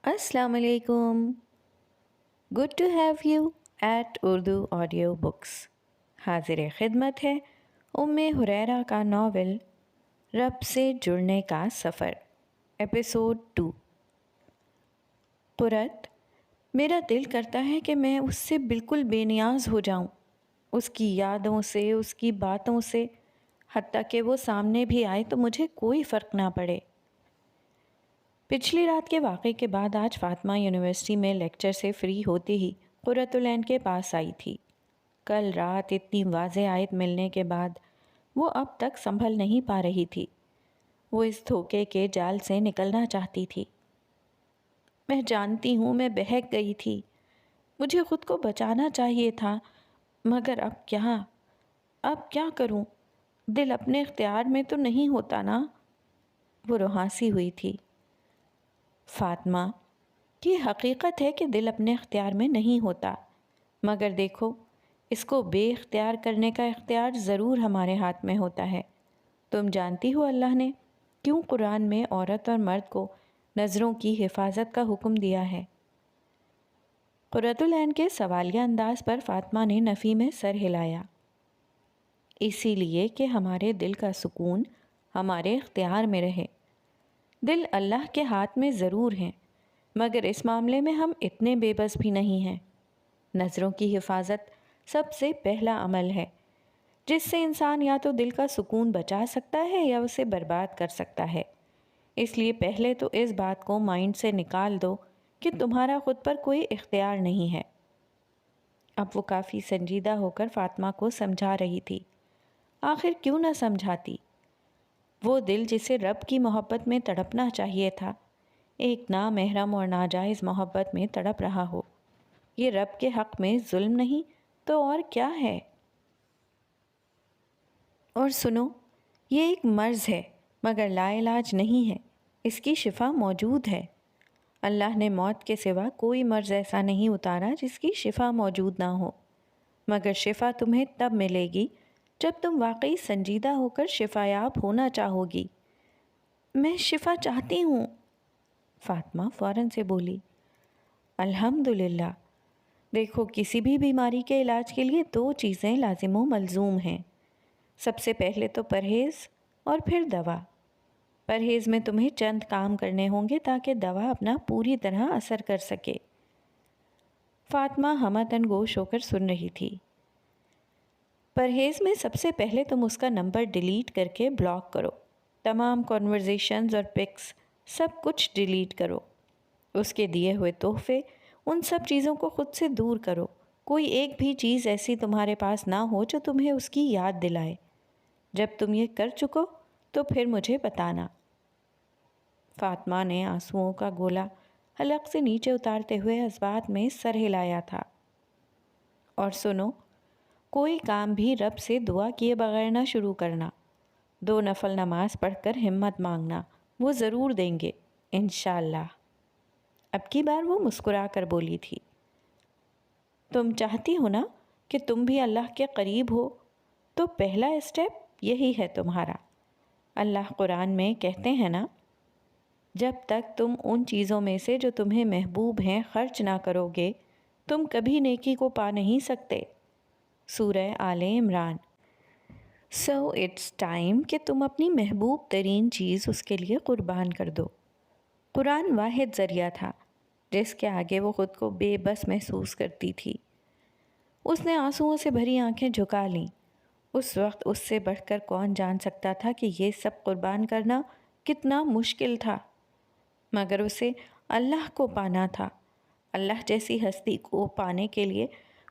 السلام علیکم. Good to have you at Urdu audio books. حاضر خدمت ہے ام حریرہ کا ناول رب سے جڑنے کا سفر، ایپیسوڈ 2. قرۃ، میرا دل کرتا ہے کہ میں اس سے بالکل بے نیاز ہو جاؤں، اس کی یادوں سے، اس کی باتوں سے، حتیٰ کہ وہ سامنے بھی آئے تو مجھے کوئی فرق نہ پڑے. پچھلی رات کے واقعے کے بعد آج فاطمہ یونیورسٹی میں لیکچر سے فری ہوتے ہی قرۃ العین کے پاس آئی تھی. کل رات اتنی واضح آیت ملنے کے بعد وہ اب تک سنبھل نہیں پا رہی تھی. وہ اس دھوکے کے جال سے نکلنا چاہتی تھی. میں جانتی ہوں میں بہک گئی تھی، مجھے خود کو بچانا چاہیے تھا، مگر اب کیا کروں؟ دل اپنے اختیار میں تو نہیں ہوتا نا. وہ رہاسی ہوئی تھی. فاطمہ، یہ حقیقت ہے کہ دل اپنے اختیار میں نہیں ہوتا، مگر دیکھو اس کو بے اختیار کرنے کا اختیار ضرور ہمارے ہاتھ میں ہوتا ہے. تم جانتی ہو اللہ نے کیوں قرآن میں عورت اور مرد کو نظروں کی حفاظت کا حکم دیا ہے؟ قرۃ العین کے سوالیہ انداز پر فاطمہ نے نفی میں سر ہلایا. اسی لیے کہ ہمارے دل کا سکون ہمارے اختیار میں رہے. دل اللہ کے ہاتھ میں ضرور ہیں، مگر اس معاملے میں ہم اتنے بے بس بھی نہیں ہیں. نظروں کی حفاظت سب سے پہلا عمل ہے جس سے انسان یا تو دل کا سکون بچا سکتا ہے یا اسے برباد کر سکتا ہے. اس لیے پہلے تو اس بات کو مائنڈ سے نکال دو کہ تمہارا خود پر کوئی اختیار نہیں ہے. اب وہ کافی سنجیدہ ہو کر فاطمہ کو سمجھا رہی تھی. آخر کیوں نہ سمجھاتی؟ وہ دل جسے رب کی محبت میں تڑپنا چاہیے تھا، ایک نامحرم اور ناجائز محبت میں تڑپ رہا ہو. یہ رب کے حق میں ظلم نہیں تو اور کیا ہے؟ اور سنو، یہ ایک مرض ہے مگر لا علاج نہیں ہے، اس کی شفا موجود ہے. اللہ نے موت کے سوا کوئی مرض ایسا نہیں اتارا جس کی شفا موجود نہ ہو، مگر شفا تمہیں تب ملے گی جب تم واقعی سنجیدہ ہو کر شفا یاب ہونا چاہو گی. میں شفا چاہتی ہوں، فاطمہ فوراً سے بولی. الحمدللہ. دیکھو، کسی بھی بیماری کے علاج کے لیے 2 چیزیں لازم و ملزوم ہیں. سب سے پہلے تو پرہیز اور پھر دوا. پرہیز میں تمہیں چند کام کرنے ہوں گے تاکہ دوا اپنا پوری طرح اثر کر سکے. فاطمہ ہمہ گوش ہو کر سن رہی تھی. پرہیز میں سب سے پہلے تم اس کا نمبر ڈیلیٹ کر کے بلاک کرو. تمام کنورزیشنز اور پکس سب کچھ ڈیلیٹ کرو. اس کے دیے ہوئے تحفے، ان سب چیزوں کو خود سے دور کرو. کوئی ایک بھی چیز ایسی تمہارے پاس نہ ہو جو تمہیں اس کی یاد دلائے. جب تم یہ کر چکو تو پھر مجھے بتانا. فاطمہ نے آنسوؤں کا گولا حلق سے نیچے اتارتے ہوئے جذبات میں سر ہلایا تھا. اور سنو، کوئی کام بھی رب سے دعا کیے بغیر نہ شروع کرنا. 2 نفل نماز پڑھ کر ہمت مانگنا، وہ ضرور دیں گے انشاءاللہ. اب کی بار وہ مسکرا کر بولی تھی. تم چاہتی ہو نا کہ تم بھی اللہ کے قریب ہو، تو پہلا اسٹیپ یہی ہے تمہارا. اللہ قرآن میں کہتے ہیں نا، جب تک تم ان چیزوں میں سے جو تمہیں محبوب ہیں خرچ نہ کرو گے تم کبھی نیکی کو پا نہیں سکتے. سورہ آل عمران. سو اٹس ٹائم کہ تم اپنی محبوب ترین چیز اس کے لیے قربان کر دو. قرآن واحد ذریعہ تھا جس کے آگے وہ خود کو بے بس محسوس کرتی تھی. اس نے آنسوؤں سے بھری آنکھیں جھکا لیں. اس وقت اس سے بڑھ کر کون جان سکتا تھا کہ یہ سب قربان کرنا کتنا مشکل تھا، مگر اسے اللہ کو پانا تھا. اللہ جیسی ہستی کو پانے کے لیے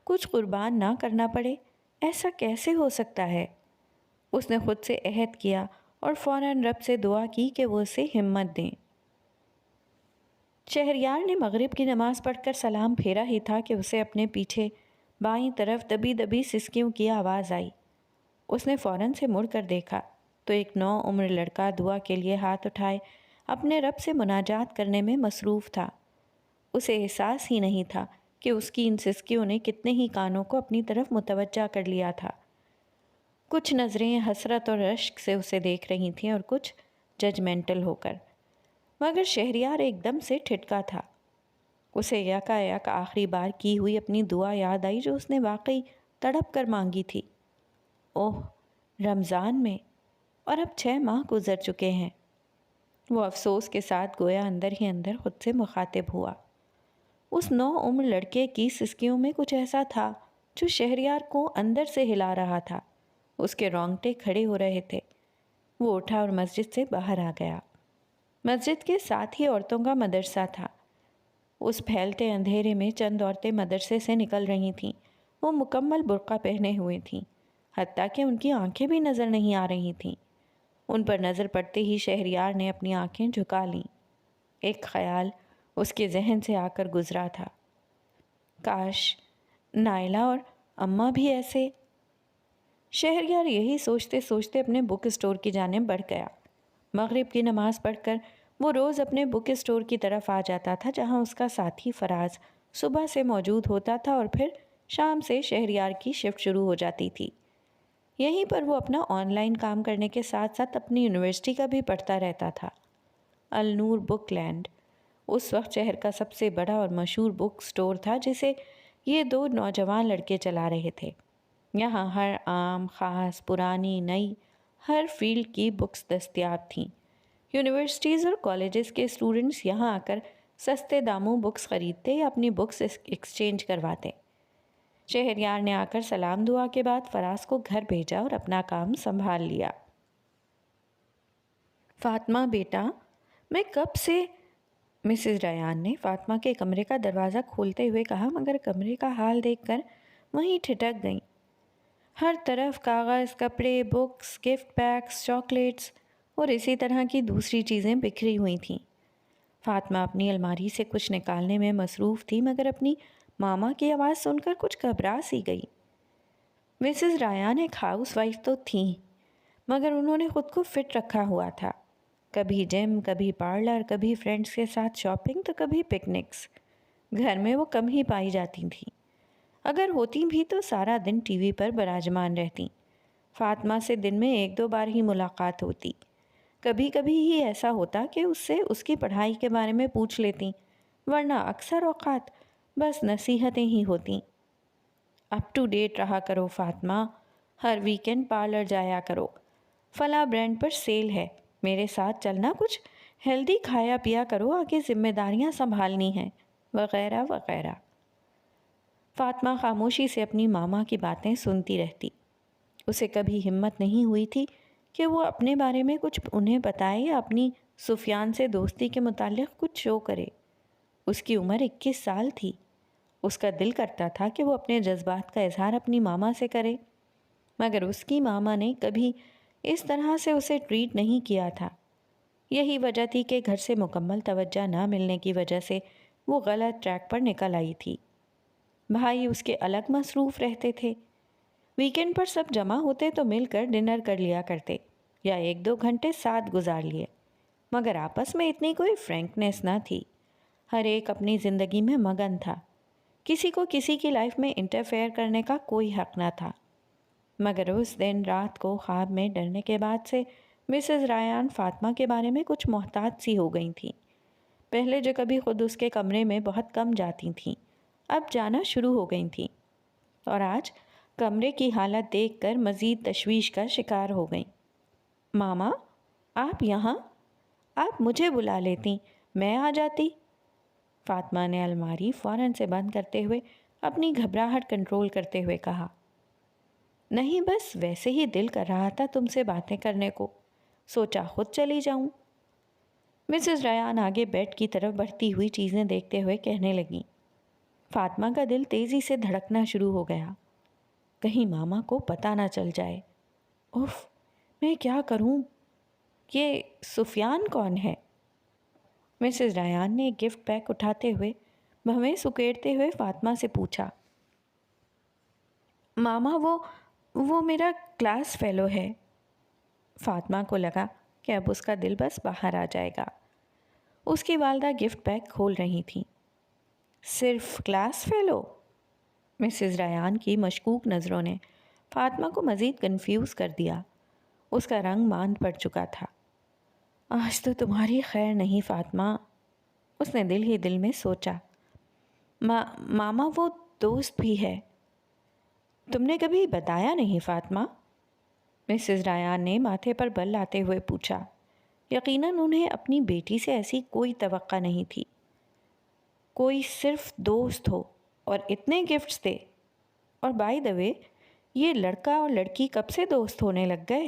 کچھ قربان نہ کرنا پڑے، ایسا کیسے ہو سکتا ہے؟ اس نے خود سے عہد کیا اور فوراً رب سے دعا کی کہ وہ اسے ہمت دیں. شہریار نے مغرب کی نماز پڑھ کر سلام پھیرا ہی تھا کہ اسے اپنے پیچھے بائیں طرف دبی دبی سسکیوں کی آواز آئی. اس نے فوراً سے مڑ کر دیکھا تو ایک 9 عمر لڑکا دعا کے لیے ہاتھ اٹھائے اپنے رب سے مناجات کرنے میں مصروف تھا. اسے احساس ہی نہیں تھا کہ اس کی ان سسکیوں نے کتنے ہی کانوں کو اپنی طرف متوجہ کر لیا تھا. کچھ نظریں حسرت اور رشک سے اسے دیکھ رہی تھیں اور کچھ ججمنٹل ہو کر. مگر شہریار ایک دم سے ٹھٹکا تھا. اسے یکا یک آخری بار کی ہوئی اپنی دعا یاد آئی جو اس نے واقعی تڑپ کر مانگی تھی۔ اوہ، رمضان میں، اور اب 6 ماہ گزر چکے ہیں۔ وہ افسوس کے ساتھ گویا اندر ہی اندر خود سے مخاطب ہوا۔ اس نو عمر لڑکے کی سسکیوں میں کچھ ایسا تھا جو شہریار کو اندر سے ہلا رہا تھا۔ اس کے رونگٹے کھڑے ہو رہے تھے۔ وہ اٹھا اور مسجد سے باہر آ گیا۔ مسجد کے ساتھ ہی عورتوں کا مدرسہ تھا۔ اس پھیلتے اندھیرے میں چند عورتیں مدرسے سے نکل رہی تھیں۔ وہ مکمل برقع پہنے ہوئے تھیں، حتیٰ کہ ان کی آنکھیں بھی نظر نہیں آ رہی تھیں۔ ان پر نظر پڑتے ہی شہریار نے اپنی آنکھیں جھکا لیں۔ ایک خیال اس کے ذہن سے آ کر گزرا تھا، کاش نائلہ اور اماں بھی ایسے۔ شہریار یہی سوچتے سوچتے اپنے بک اسٹور کی جانب بڑھ گیا۔ مغرب کی نماز پڑھ کر وہ روز اپنے بک اسٹور کی طرف آ جاتا تھا، جہاں اس کا ساتھی فراز صبح سے موجود ہوتا تھا اور پھر شام سے شہریار کی شفٹ شروع ہو جاتی تھی۔ یہیں پر وہ اپنا آن لائن کام کرنے کے ساتھ ساتھ اپنی یونیورسٹی کا بھی پڑھتا رہتا تھا۔ النور بک لینڈ اس وقت شہر کا سب سے بڑا اور مشہور بک اسٹور تھا، جسے یہ 2 نوجوان لڑکے چلا رہے تھے۔ یہاں ہر عام، خاص، پرانی، نئی، ہر فیلڈ کی بکس دستیاب تھیں۔ یونیورسٹیز اور کالجز کے اسٹوڈنٹس یہاں آ کر سستے داموں بکس خریدتے یا اپنی بکس ایکسچینج کرواتے۔ شہریار نے آ کر سلام دعا کے بعد فراز کو گھر بھیجا اور اپنا کام سنبھال لیا۔ فاطمہ بیٹا، میں کب سے، مسز ریان نے فاطمہ کے کمرے کا دروازہ کھولتے ہوئے کہا، مگر کمرے کا حال دیکھ کر وہیں ٹھٹک گئیں۔ ہر طرف کاغذ، کپڑے، بکس، گفٹ پیکس، چاکلیٹس اور اسی طرح کی دوسری چیزیں بکھری ہوئی تھیں۔ فاطمہ اپنی الماری سے کچھ نکالنے میں مصروف تھی، مگر اپنی ماما کی آواز سن کر کچھ گھبرا سی گئی۔ مسز ریان ایک ہاؤس وائف تو تھیں، مگر انہوں نے خود کو فٹ رکھا ہوا تھا۔ کبھی جم، کبھی پارلر، کبھی فرینڈز کے ساتھ شاپنگ، تو کبھی پکنکس۔ گھر میں وہ کم ہی پائی جاتی تھیں۔ اگر ہوتی بھی تو سارا دن ٹی وی پر براجمان رہتی۔ فاطمہ سے دن میں 1-2 بار ہی ملاقات ہوتی۔ کبھی کبھی ہی ایسا ہوتا کہ اس سے اس کی پڑھائی کے بارے میں پوچھ لیتی، ورنہ اکثر اوقات بس نصیحتیں ہی ہوتیں۔ اپ ٹو ڈیٹ رہا کرو فاطمہ، ہر ویکنڈ پارلر جایا کرو، فلاں برانڈ پر سیل ہے، میرے ساتھ چلنا، کچھ ہیلدی کھایا پیا کرو، آگے ذمہ داریاں سنبھالنی ہیں، وغیرہ وغیرہ۔ فاطمہ خاموشی سے اپنی ماما کی باتیں سنتی رہتی۔ اسے کبھی ہمت نہیں ہوئی تھی کہ وہ اپنے بارے میں کچھ انہیں بتائے یا اپنی سفیان سے دوستی کے متعلق کچھ شو کرے۔ اس کی عمر 21 سال تھی۔ اس کا دل کرتا تھا کہ وہ اپنے جذبات کا اظہار اپنی ماما سے کرے، مگر اس کی ماما نے کبھی اس طرح سے اسے ٹریٹ نہیں کیا تھا۔ یہی وجہ تھی کہ گھر سے مکمل توجہ نہ ملنے کی وجہ سے وہ غلط ٹریک پر نکل آئی تھی۔ بھائی اس کے الگ مصروف رہتے تھے۔ ویکنڈ پر سب جمع ہوتے تو مل کر ڈنر کر لیا کرتے یا 1-2 گھنٹے ساتھ گزار لیے، مگر آپس میں اتنی کوئی فرینکنیس نہ تھی۔ ہر ایک اپنی زندگی میں مگن تھا، کسی کو کسی کی لائف میں انٹرفیئر کرنے کا کوئی حق نہ تھا۔ مگر اس دن رات کو خواب میں ڈرنے کے بعد سے مسز ریان فاطمہ کے بارے میں کچھ محتاط سی ہو گئی تھیں۔ پہلے جو کبھی خود اس کے کمرے میں بہت کم جاتی تھیں، اب جانا شروع ہو گئی تھیں، اور آج کمرے کی حالت دیکھ کر مزید تشویش کا شکار ہو گئیں۔ ماما، آپ یہاں؟ آپ مجھے بلا لیتی، میں آ جاتی۔ فاطمہ نے الماری فوراً سے بند کرتے ہوئے اپنی گھبراہٹ کنٹرول کرتے ہوئے کہا، نہیں، بس ویسے ہی دل کر رہا تھا تم سے باتیں کرنے کو، سوچا خود چلی جاؤں۔ مسز ریان آگے بیڈ کی طرف بڑھتی ہوئی چیزیں دیکھتے ہوئے کہنے لگیں۔ فاطمہ کا دل تیزی سے دھڑکنا شروع ہو گیا، کہیں ماما کو پتہ نہ چل جائے۔ اف، میں کیا کروں؟ یہ سفیان کون ہے؟ مسز ریان نے گفٹ پیک اٹھاتے ہوئے بھویں سکیڑتے ہوئے فاطمہ سے پوچھا۔ ماما، وہ میرا کلاس فیلو ہے۔ فاطمہ کو لگا کہ اب اس کا دل بس باہر آ جائے گا۔ اس کی والدہ گفٹ پیک کھول رہی تھیں۔ صرف کلاس فیلو؟ مسز ریان کی مشکوک نظروں نے فاطمہ کو مزید کنفیوز کر دیا۔ اس کا رنگ ماند پڑ چکا تھا۔ آج تو تمہاری خیر نہیں فاطمہ، اس نے دل ہی دل میں سوچا۔ ماما وہ دوست بھی ہے۔ تم نے کبھی بتایا نہیں فاطمہ؟ مسز ریان نے ماتھے پر بل لاتے ہوئے پوچھا۔ یقیناً انہیں اپنی بیٹی سے ایسی کوئی توقع نہیں تھی، کوئی صرف دوست ہو اور اتنے گفٹس دے۔ اور بائی دا وے، یہ لڑکا اور لڑکی کب سے دوست ہونے لگ گئے؟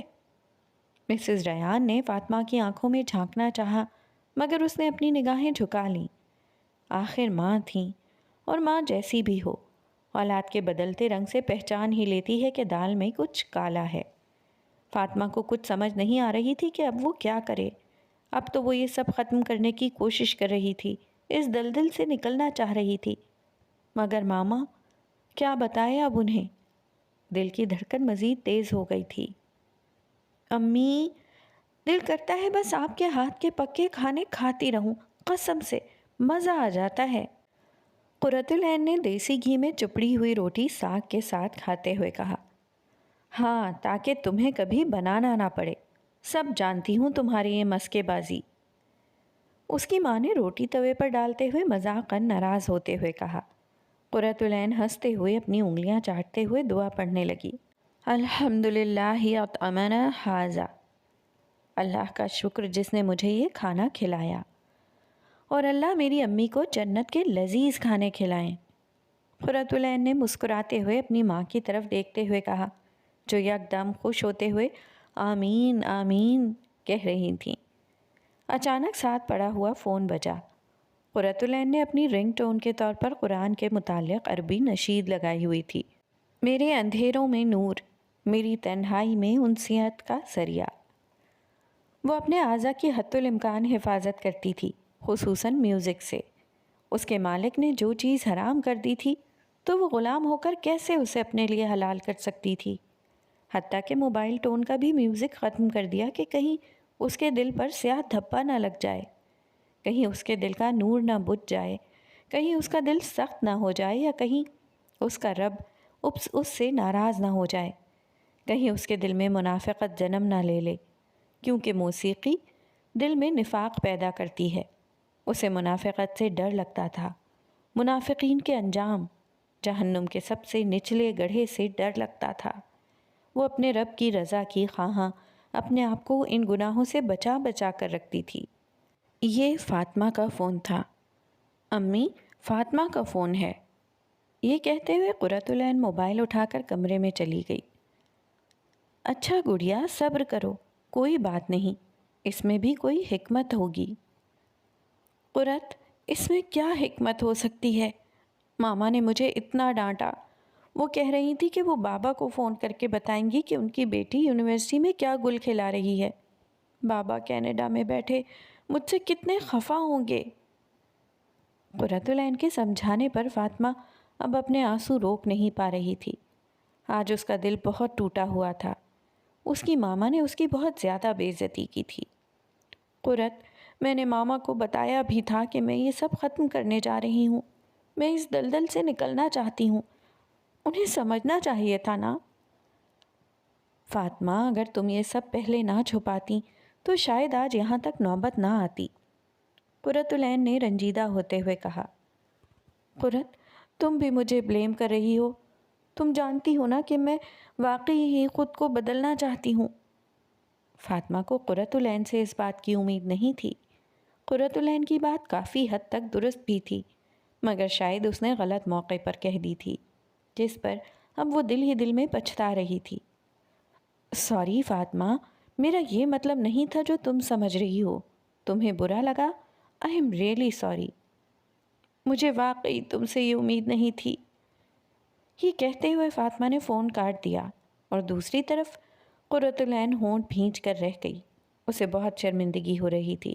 مسز ریان نے فاطمہ کی آنکھوں میں جھانکنا چاہا، مگر اس نے اپنی نگاہیں جھکا لیں۔ آخر ماں تھیں، اور ماں جیسی بھی ہو، حالات کے بدلتے رنگ سے پہچان ہی لیتی ہے کہ دال میں کچھ کالا ہے۔ فاطمہ کو کچھ سمجھ نہیں آ رہی تھی کہ اب وہ کیا کرے۔ اب تو وہ یہ سب ختم کرنے کی کوشش کر رہی تھی، اس دلدل سے نکلنا چاہ رہی تھی، مگر ماما کیا بتائے اب انہیں؟ دل کی دھڑکن مزید تیز ہو گئی تھی۔ امی، دل کرتا ہے بس آپ کے ہاتھ کے پکے کھانے کھاتی رہوں، قسم سے مزہ آ جاتا ہے۔ قرۃ العین نے دیسی گھی میں چپڑی ہوئی روٹی ساگ کے ساتھ کھاتے ہوئے کہا۔ ہاں، تاکہ تمہیں کبھی بنانا نہ پڑے، سب جانتی ہوں تمہاری یہ مسکے بازی۔ اس کی ماں نے روٹی توے پر ڈالتے ہوئے مذاقاً ناراض ہوتے ہوئے کہا۔ قرۃ العین ہنستے ہوئے اپنی انگلیاں چاٹتے ہوئے دعا پڑھنے لگی۔ الحمدللہ اطعمنا ھذا، اللہ کا شکر جس نے مجھے یہ کھانا کھلایا، اور اللہ میری امی کو جنت کے لذیذ کھانے کھلائیں۔ قرۃ العین نے مسکراتے ہوئے اپنی ماں کی طرف دیکھتے ہوئے کہا، جو یکدم خوش ہوتے ہوئے آمین آمین کہہ رہی تھیں۔ اچانک ساتھ پڑا ہوا فون بجا۔ قرۃ العین نے اپنی رنگ ٹون کے طور پر قرآن کے متعلق عربی نشید لگائی ہوئی تھی۔ میرے اندھیروں میں نور، میری تنہائی میں انسیت کا ذریعہ۔ وہ اپنے اعضاء کی حتی الامکان حفاظت کرتی تھی، خصوصاً میوزک سے۔ اس کے مالک نے جو چیز حرام کر دی تھی تو وہ غلام ہو کر کیسے اسے اپنے لیے حلال کر سکتی تھی؟ حتیٰ کہ موبائل ٹون کا بھی میوزک ختم کر دیا کہ کہیں اس کے دل پر سیاہ دھبا نہ لگ جائے، کہیں اس کے دل کا نور نہ بجھ جائے، کہیں اس کا دل سخت نہ ہو جائے، یا کہیں اس کا رب اس سے ناراض نہ ہو جائے، کہیں اس کے دل میں منافقت جنم نہ لے لے، کیونکہ موسیقی دل میں نفاق پیدا کرتی ہے۔ اسے منافقت سے ڈر لگتا تھا، منافقین کے انجام، جہنم کے سب سے نچلے گڑھے سے ڈر لگتا تھا۔ وہ اپنے رب کی رضا کی خواہاں اپنے آپ کو ان گناہوں سے بچا بچا کر رکھتی تھی۔ یہ فاطمہ کا فون تھا۔ امی، فاطمہ کا فون ہے، یہ کہتے ہوئے قرۃ العین موبائل اٹھا کر کمرے میں چلی گئی۔ اچھا گڑیا، صبر کرو، کوئی بات نہیں، اس میں بھی کوئی حکمت ہوگی۔ قرۃ، اس میں کیا حکمت ہو سکتی ہے؟ ماما نے مجھے اتنا ڈانٹا، وہ کہہ رہی تھی کہ وہ بابا کو فون کر کے بتائیں گی کہ ان کی بیٹی یونیورسٹی میں کیا گل کھلا رہی ہے۔ بابا کینیڈا میں بیٹھے مجھ سے کتنے خفا ہوں گے۔ قرۃ العین کے سمجھانے پر فاطمہ اب اپنے آنسو روک نہیں پا رہی تھی۔ آج اس کا دل بہت ٹوٹا ہوا تھا۔ اس کی ماما نے اس کی بہت زیادہ بے عزتی کی تھی۔ قرۃ، میں نے ماما کو بتایا بھی تھا کہ میں یہ سب ختم کرنے جا رہی ہوں، میں اس دلدل سے نکلنا چاہتی ہوں، انہیں سمجھنا چاہیے تھا نا۔ فاطمہ، اگر تم یہ سب پہلے نہ چھپاتی تو شاید آج یہاں تک نوبت نہ آتی، قرۃ العین نے رنجیدہ ہوتے ہوئے کہا۔ قرۃ، تم بھی مجھے بلیم کر رہی ہو، تم جانتی ہو نا کہ میں واقعی ہی خود کو بدلنا چاہتی ہوں۔ فاطمہ کو قرۃ العین سے اس بات کی امید نہیں تھی۔ قرۃ العین کی بات کافی حد تک درست بھی تھی، مگر شاید اس نے غلط موقع پر کہہ دی تھی، جس پر اب وہ دل ہی دل میں پچھتا رہی تھی۔ سوری فاطمہ، میرا یہ مطلب نہیں تھا جو تم سمجھ رہی ہو، تمہیں برا لگا، آئی ایم ریئلی سوری، مجھے واقعی تم سے یہ امید نہیں تھی۔ یہ کہتے ہوئے فاطمہ نے فون کاٹ دیا، اور دوسری طرف قرۃ العین ہونٹ بھینچ کر رہ گئی۔ اسے بہت شرمندگی ہو رہی تھی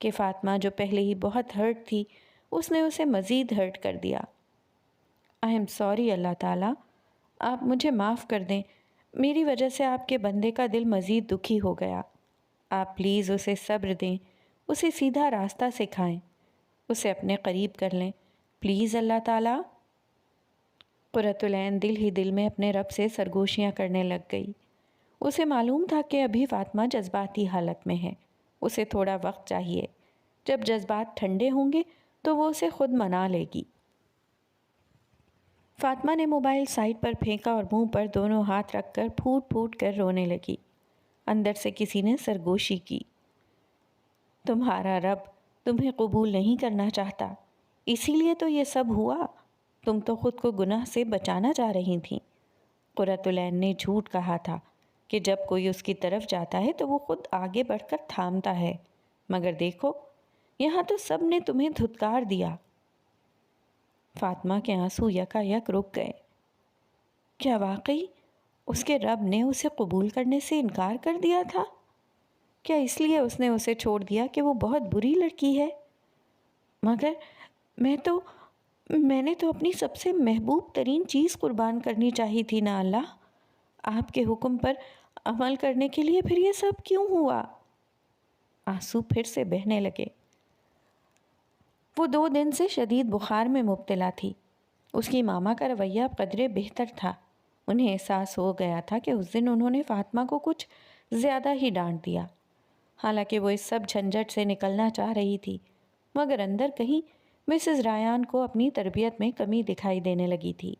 کہ فاطمہ جو پہلے ہی بہت ہرٹ تھی، اس نے اسے مزید ہرٹ کر دیا۔ آئی ایم سوری اللہ تعالیٰ، آپ مجھے معاف کر دیں، میری وجہ سے آپ کے بندے کا دل مزید دکھی ہو گیا۔ آپ پلیز اسے صبر دیں، اسے سیدھا راستہ سکھائیں، اسے اپنے قریب کر لیں، پلیز اللہ تعالیٰ۔ قرۃ العین دل ہی دل میں اپنے رب سے سرگوشیاں کرنے لگ گئی۔ اسے معلوم تھا کہ ابھی فاطمہ جذباتی حالت میں ہے، اسے تھوڑا وقت چاہیے، جب جذبات ٹھنڈے ہوں گے تو وہ اسے خود منا لے گی۔ فاطمہ نے موبائل سائڈ پر پھینکا اور منہ پر دونوں ہاتھ رکھ کر پھوٹ پھوٹ کر رونے لگی۔ اندر سے کسی نے سرگوشی کی، تمہارا رب تمہیں قبول نہیں کرنا چاہتا، اسی لیے تو یہ سب ہوا۔ تم تو خود کو گناہ سے بچانا چاہ رہی تھیں۔ قرۃ العین نے جھوٹ کہا تھا کہ جب کوئی اس کی طرف جاتا ہے تو وہ خود آگے بڑھ کر تھامتا ہے، مگر دیکھو یہاں تو سب نے تمہیں دھتکار دیا۔ فاطمہ کے آنسو یکا یک رک گئے۔ کیا واقعی اس کے رب نے اسے قبول کرنے سے انکار کر دیا تھا؟ کیا اس لیے اس نے اسے چھوڑ دیا کہ وہ بہت بری لڑکی ہے؟ مگر میں نے تو اپنی سب سے محبوب ترین چیز قربان کرنی چاہی تھی نا اللہ، آپ کے حکم پر عمل کرنے کے لیے، پھر یہ سب کیوں ہوا؟ آنسو پھر سے بہنے لگے۔ وہ 2 دن سے شدید بخار میں مبتلا تھی۔ اس کی ماما کا رویہ قدرے بہتر تھا۔ انہیں احساس ہو گیا تھا کہ اس دن انہوں نے فاطمہ کو کچھ زیادہ ہی ڈانٹ دیا۔ حالانکہ وہ اس سب جھنجھٹ سے نکلنا چاہ رہی تھی، مگر اندر کہیں مسز ریان کو اپنی تربیت میں کمی دکھائی دینے لگی تھی۔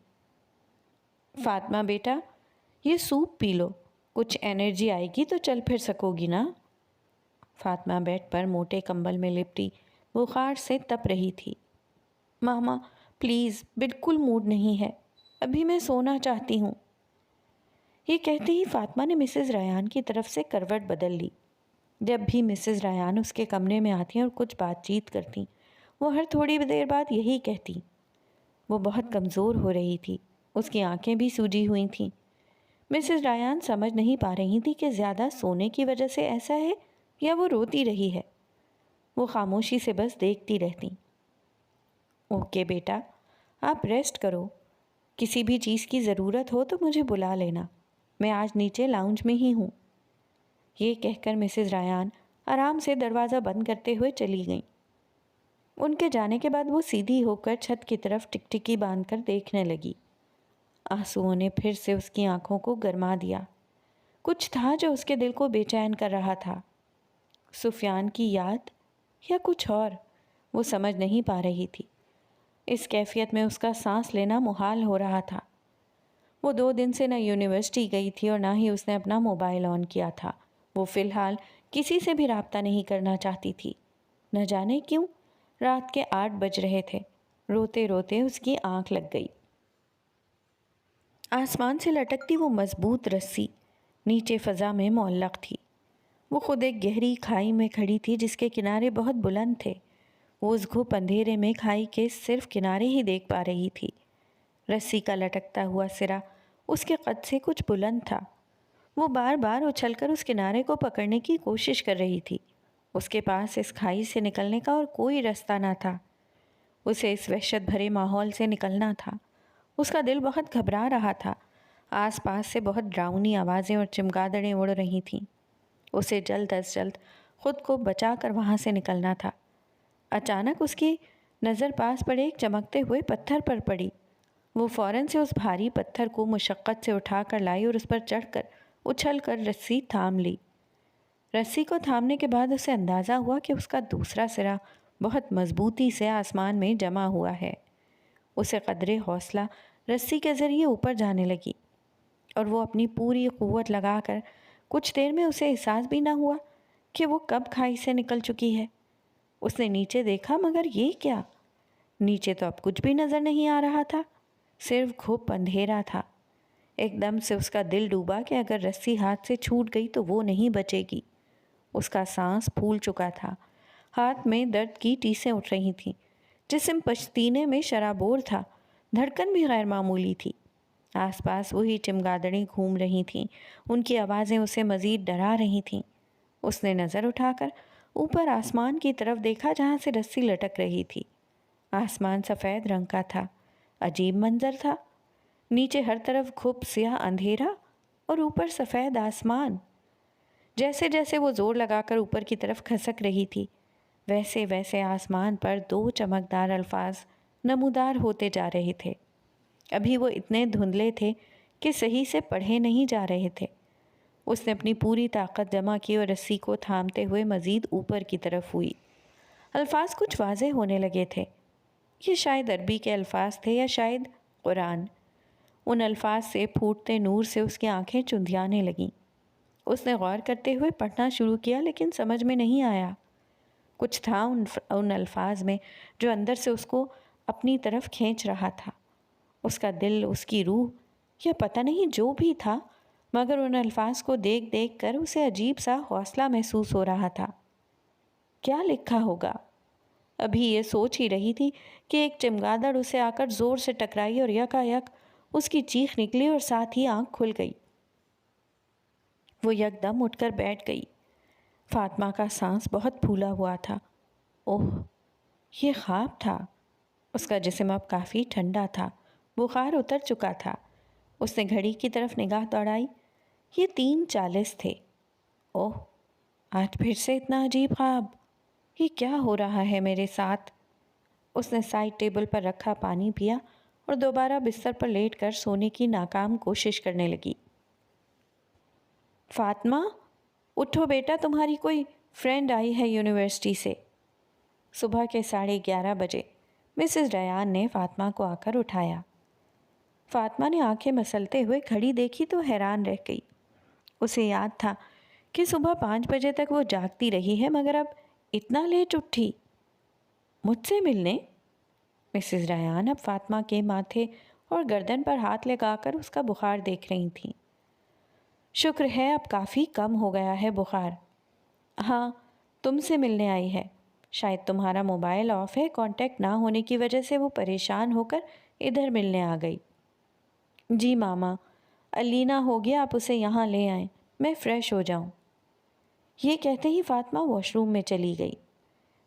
فاطمہ بیٹا، یہ سوپ پی لو، کچھ انرجی آئے گی تو چل پھر سکو گی نا۔ فاطمہ بیڈ پر موٹے کمبل میں لپٹی بخار سے تپ رہی تھی۔ ماما پلیز، بالکل موڈ نہیں ہے، ابھی میں سونا چاہتی ہوں۔ یہ کہتے ہی فاطمہ نے مسز ریان کی طرف سے کروٹ بدل لی۔ جب بھی مسز ریان اس کے کمرے میں آتی اور کچھ بات چیت کرتی، وہ ہر تھوڑی دیر بعد یہی کہتی۔ وہ بہت کمزور ہو رہی تھی، اس کی آنکھیں بھی سوجی ہوئی تھیں۔ مسز ریان سمجھ نہیں پا رہی تھی کہ زیادہ سونے کی وجہ سے ایسا ہے یا وہ روتی رہی ہے۔ وہ خاموشی سے بس دیکھتی رہتی۔ اوکے بیٹا، آپ ریسٹ کرو، کسی بھی چیز کی ضرورت ہو تو مجھے بلا لینا، میں آج نیچے لاؤنج میں ہی ہوں۔ یہ کہہ کر مسز ریان آرام سے دروازہ بند کرتے ہوئے چلی گئیں۔ ان کے جانے کے بعد وہ سیدھی ہو کر چھت کی طرف ٹکٹکی باندھ کر دیکھنے لگی۔ آنسوؤں نے پھر سے اس کی آنکھوں کو گرما دیا۔ کچھ تھا جو اس کے دل کو بے چین کر رہا تھا۔ سفیان کی یاد یا کچھ اور، وہ سمجھ نہیں پا رہی تھی۔ اس کیفیت میں اس کا سانس لینا محال ہو رہا تھا۔ وہ 2 دن سے نہ یونیورسٹی گئی تھی اور نہ ہی اس نے اپنا موبائل آن کیا تھا۔ وہ فی الحال کسی سے بھی رابطہ نہیں کرنا چاہتی تھی۔ نہ جانے کیوں رات کے 8 بج رہے تھے۔ روتے روتے اس کی آنکھ لگ گئی۔ آسمان سے لٹکتی وہ مضبوط رسی نیچے فضا میں معلق تھی۔ وہ خود ایک گہری کھائی میں کھڑی تھی جس کے کنارے بہت بلند تھے۔ وہ اس گھپ اندھیرے میں کھائی کے صرف کنارے ہی دیکھ پا رہی تھی۔ رسی کا لٹکتا ہوا سرا اس کے قد سے کچھ بلند تھا۔ وہ بار بار اچھل کر اس کنارے کو پکڑنے کی کوشش کر رہی تھی۔ اس کے پاس اس کھائی سے نکلنے کا اور کوئی رستہ نہ تھا۔ اسے اس وحشت بھرے ماحول سے نکلنا تھا۔ اس کا دل بہت گھبرا رہا تھا۔ آس پاس سے بہت ڈراؤنی آوازیں اور چمگادڑیں اڑ رہی تھیں۔ اسے جلد از جلد خود کو بچا کر وہاں سے نکلنا تھا۔ اچانک اس کی نظر پاس پڑے ایک چمکتے ہوئے پتھر پر پڑی۔ وہ فوراً سے اس بھاری پتھر کو مشقت سے اٹھا کر لائی اور اس پر چڑھ کر اچھل کر رسی تھام لی۔ رسی کو تھامنے کے بعد اسے اندازہ ہوا کہ اس کا دوسرا سرا بہت مضبوطی سے آسمان میں جمع ہوا ہے۔ اسے قدرے حوصلہ رسی کے ذریعے اوپر جانے لگی اور وہ اپنی پوری قوت لگا کر کچھ دیر میں اسے احساس بھی نہ ہوا کہ وہ کب کھائی سے نکل چکی ہے۔ اس نے نیچے دیکھا مگر یہ کیا؟ نیچے تو اب کچھ بھی نظر نہیں آ رہا تھا، صرف گھپ اندھیرا تھا۔ ایک دم سے اس کا دل ڈوبا کہ اگر رسی ہاتھ سے چھوٹ گئی تو وہ نہیں بچے گی۔ اس کا سانس پھول چکا تھا، ہاتھ میں درد کی ٹیسیں اٹھ رہی تھیں، جسم پشتینے میں شرابور تھا، دھڑکن بھی غیر معمولی تھی۔ آس پاس وہی چمگادڑیں گھوم رہی تھیں، ان کی آوازیں اسے مزید ڈرا رہی تھیں۔ اس نے نظر اٹھا کر اوپر آسمان کی طرف دیکھا جہاں سے رسی لٹک رہی تھی۔ آسمان سفید رنگ کا تھا۔ عجیب منظر تھا، نیچے ہر طرف گھپ سیاہ اندھیرا اور اوپر سفید آسمان۔ جیسے جیسے وہ زور لگا کر اوپر کی طرف کھسک رہی تھی، ویسے ویسے آسمان پر 2 چمکدار الفاظ نمودار ہوتے جا رہے تھے۔ ابھی وہ اتنے دھندلے تھے کہ صحیح سے پڑھے نہیں جا رہے تھے۔ اس نے اپنی پوری طاقت جمع کی اور رسی کو تھامتے ہوئے مزید اوپر کی طرف ہوئی۔ الفاظ کچھ واضح ہونے لگے تھے۔ یہ شاید عربی کے الفاظ تھے یا شاید قرآن۔ ان الفاظ سے پھوٹتے نور سے اس کی آنکھیں چندھیانے لگیں۔ اس نے غور کرتے ہوئے پڑھنا شروع کیا، لیکن سمجھ میں نہیں آیا۔ کچھ تھا ان الفاظ میں جو اندر سے اس کو اپنی طرف کھینچ رہا تھا۔ اس کا دل، اس کی روح، یا پتہ نہیں جو بھی تھا، مگر ان الفاظ کو دیکھ دیکھ کر اسے عجیب سا حوصلہ محسوس ہو رہا تھا۔ کیا لکھا ہوگا؟ ابھی یہ سوچ ہی رہی تھی کہ ایک چمگادڑ اسے آ کر زور سے ٹکرائی اور یکا یک اس کی چیخ نکلی اور ساتھ ہی آنکھ کھل گئی۔ وہ یکدم اٹھ کر بیٹھ گئی۔ فاطمہ کا سانس بہت پھولا ہوا تھا۔ اوہ، یہ خواب تھا۔ اس کا جسم اب کافی ٹھنڈا تھا، بخار اتر چکا تھا۔ اس نے گھڑی کی طرف نگاہ دوڑائی۔ یہ 3:40 تھے۔ اوہ، آج پھر سے اتنا عجیب خواب۔ یہ کیا ہو رہا ہے میرے ساتھ؟ اس نے سائڈ ٹیبل پر رکھا پانی پیا اور دوبارہ بستر پر لیٹ کر سونے کی ناکام کوشش کرنے لگی۔ فاطمہ، اٹھو بیٹا، تمہاری کوئی فرینڈ آئی ہے یونیورسٹی سے۔ صبح کے 11:30 بجے مسز ریان نے فاطمہ کو آ کر اٹھایا۔ فاطمہ نے آنکھیں مسلتے ہوئے گھڑی دیکھی تو حیران رہ گئی۔ اسے یاد تھا کہ صبح 5 بجے تک وہ جاگتی رہی ہے، مگر اب اتنا لیٹ اٹھی۔ مجھ سے ملنے؟ مسز ریان اب فاطمہ کے ماتھے اور گردن پر ہاتھ لگا کر اس کا بخار دیکھ رہی تھیں۔ شکر ہے اب کافی کم ہو گیا ہے بخار۔ ہاں، تم سے ملنے آئی ہے۔ شاید تمہارا موبائل آف ہے، کانٹیکٹ نہ ہونے کی وجہ سے وہ پریشان ہو کر ادھر ملنے آ گئی۔ جی ماما، الینا ہو گیا، آپ اسے یہاں لے آئیں، میں فریش ہو جاؤں۔ یہ کہتے ہی فاطمہ واش روم میں چلی گئی۔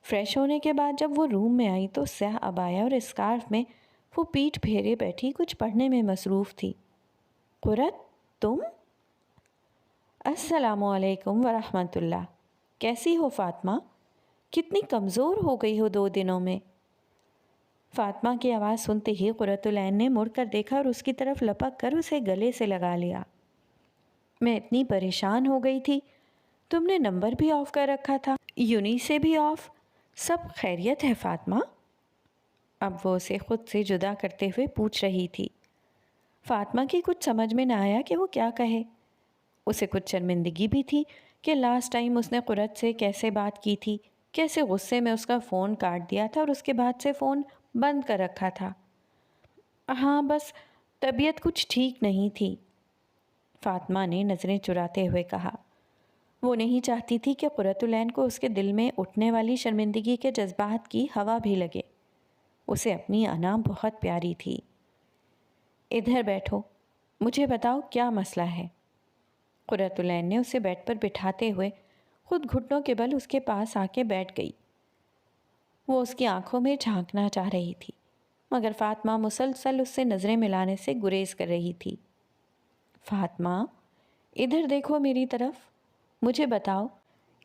فریش ہونے کے بعد جب وہ روم میں آئی تو سیاہ عبایا اور اسکارف میں وہ پیٹھ پھیرے بیٹھی کچھ پڑھنے میں مصروف تھی۔ قرۃ، تم؟ السلام علیکم ورحمۃ اللہ۔ کیسی ہو فاطمہ؟ کتنی کمزور ہو گئی ہو 2 دنوں میں۔ فاطمہ کی آواز سنتے ہی قرۃ العین نے مڑ کر دیکھا اور اس کی طرف لپک کر اسے گلے سے لگا لیا۔ میں اتنی پریشان ہو گئی تھی، تم نے نمبر بھی آف کر رکھا تھا، یونی سے بھی آف۔ سب خیریت ہے فاطمہ؟ اب وہ اسے خود سے جدا کرتے ہوئے پوچھ رہی تھی۔ فاطمہ کی کچھ سمجھ میں نہ آیا کہ وہ کیا کہے۔ اسے کچھ شرمندگی بھی تھی کہ لاسٹ ٹائم اس نے قرۃ سے کیسے بات کی تھی، کیسے غصے میں اس کا فون کاٹ دیا تھا اور اس کے بعد سے فون بند کر رکھا تھا۔ ہاں، بس طبیعت کچھ ٹھیک نہیں تھی، فاطمہ نے نظریں چراتے ہوئے کہا۔ وہ نہیں چاہتی تھی کہ قرۃ العین کو اس کے دل میں اٹھنے والی شرمندگی کے جذبات کی ہوا بھی لگے۔ اسے اپنی انا بہت پیاری تھی۔ ادھر بیٹھو، مجھے بتاؤ کیا مسئلہ ہے؟ قرۃ العین نے اسے بیڈ پر بٹھاتے ہوئے خود گھٹنوں کے بل اس کے پاس آ کے بیٹھ گئی۔ وہ اس کی آنکھوں میں جھانکنا چاہ رہی تھی، مگر فاطمہ مسلسل اس سے نظریں ملانے سے گریز کر رہی تھی۔ فاطمہ، ادھر دیکھو میری طرف، مجھے بتاؤ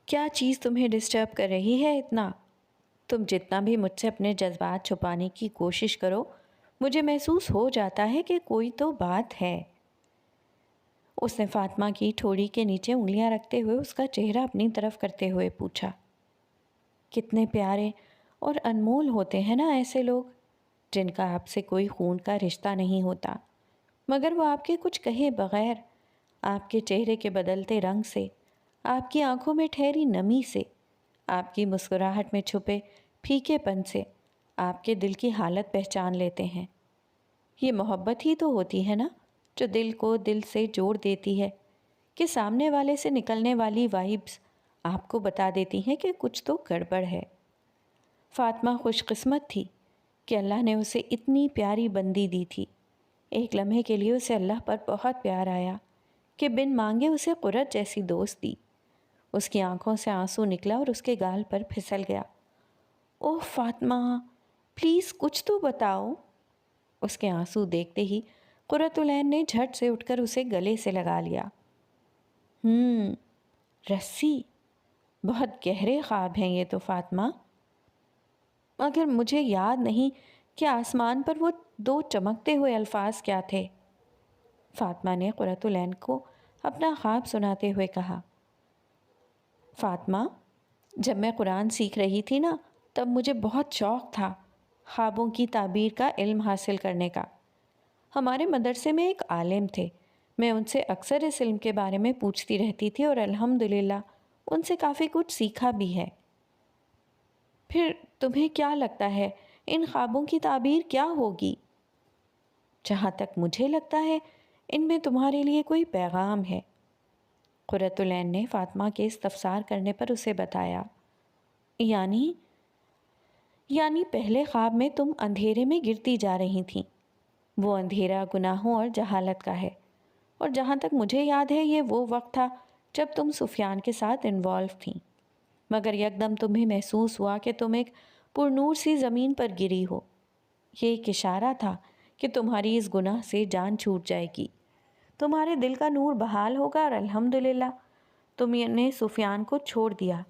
کیا چیز تمہیں ڈسٹرب کر رہی ہے اتنا؟ تم جتنا بھی مجھ سے اپنے جذبات چھپانے کی کوشش کرو، مجھے محسوس ہو جاتا ہے کہ کوئی تو بات ہے۔ اس نے فاطمہ کی ٹھوڑی کے نیچے انگلیاں رکھتے ہوئے اس کا چہرہ اپنی طرف کرتے ہوئے پوچھا۔ کتنے پیارے اور انمول ہوتے ہیں نا ایسے لوگ جن کا آپ سے کوئی خون کا رشتہ نہیں ہوتا، مگر وہ آپ کے کچھ کہے بغیر، آپ کے چہرے کے بدلتے رنگ سے، آپ کی آنکھوں میں ٹھہری نمی سے، آپ کی مسکراہٹ میں چھپے پھیکے پن سے آپ کے دل کی حالت پہچان لیتے ہیں۔ یہ محبت ہی تو ہوتی ہے نا، جو دل کو دل سے جوڑ دیتی ہے، کہ سامنے والے سے نکلنے والی وائبس آپ کو بتا دیتی ہیں کہ کچھ تو گڑبڑ ہے۔ فاطمہ خوش قسمت تھی کہ اللہ نے اسے اتنی پیاری بندی دی تھی۔ ایک لمحے کے لیے اسے اللہ پر بہت پیار آیا کہ بن مانگے اسے قرۃ جیسی دوست دی۔ اس کی آنکھوں سے آنسو نکلا اور اس کے گال پر پھسل گیا۔ اوہ فاطمہ، پلیز کچھ تو بتاؤ۔ اس کے آنسو دیکھتے ہی قرۃ العین نے جھٹ سے اٹھ کر اسے گلے سے لگا لیا۔ رسی، بہت گہرے خواب ہیں یہ تو فاطمہ، مگر مجھے یاد نہیں کہ آسمان پر وہ 2 چمکتے ہوئے الفاظ کیا تھے۔ فاطمہ نے قرۃ العین کو اپنا خواب سناتے ہوئے کہا۔ فاطمہ، جب میں قرآن سیکھ رہی تھی نا، تب مجھے بہت شوق تھا خوابوں کی تعبیر کا علم حاصل کرنے کا۔ ہمارے مدرسے میں ایک عالم تھے، میں ان سے اکثر اس علم کے بارے میں پوچھتی رہتی تھی اور الحمدللہ ان سے کافی کچھ سیکھا بھی ہے۔ پھر تمہیں کیا لگتا ہے ان خوابوں کی تعبیر کیا ہوگی؟ جہاں تک مجھے لگتا ہے ان میں تمہارے لیے کوئی پیغام ہے۔ قرۃ العین نے فاطمہ کے استفسار کرنے پر اسے بتایا۔ یعنی پہلے خواب میں تم اندھیرے میں گرتی جا رہی تھیں۔ وہ اندھیرا گناہوں اور جہالت کا ہے، اور جہاں تک مجھے یاد ہے یہ وہ وقت تھا جب تم سفیان کے ساتھ انوالو تھیں، مگر یکدم تمہیں محسوس ہوا کہ تم ایک پرنور سی زمین پر گری ہو۔ یہ ایک اشارہ تھا کہ تمہاری اس گناہ سے جان چھوٹ جائے گی، تمہارے دل کا نور بحال ہوگا، اور الحمدللہ تم نے سفیان کو چھوڑ دیا۔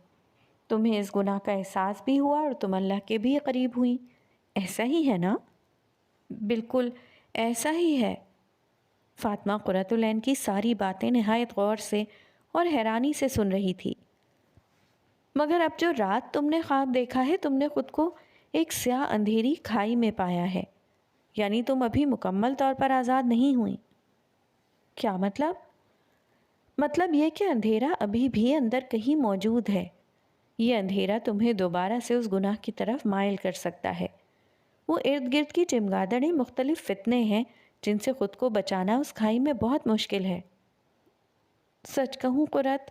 تمہیں اس گناہ کا احساس بھی ہوا اور تم اللہ کے بھی قریب ہوئیں۔ ایسا ہی ہے نا؟ بالکل ایسا ہی ہے۔ فاطمہ قرۃ العین کی ساری باتیں نہایت غور سے اور حیرانی سے سن رہی تھی۔ مگر اب جو رات تم نے خواب دیکھا ہے، تم نے خود کو ایک سیاہ اندھیری کھائی میں پایا ہے، یعنی تم ابھی مکمل طور پر آزاد نہیں ہوئی۔ کیا مطلب؟ مطلب یہ کہ اندھیرا ابھی بھی اندر کہیں موجود ہے۔ یہ اندھیرا تمہیں دوبارہ سے اس گناہ کی طرف مائل کر سکتا ہے۔ وہ ارد گرد کی چمگادڑیں مختلف فتنے ہیں جن سے خود کو بچانا اس کھائی میں بہت مشکل ہے۔ سچ کہوں قرۃ،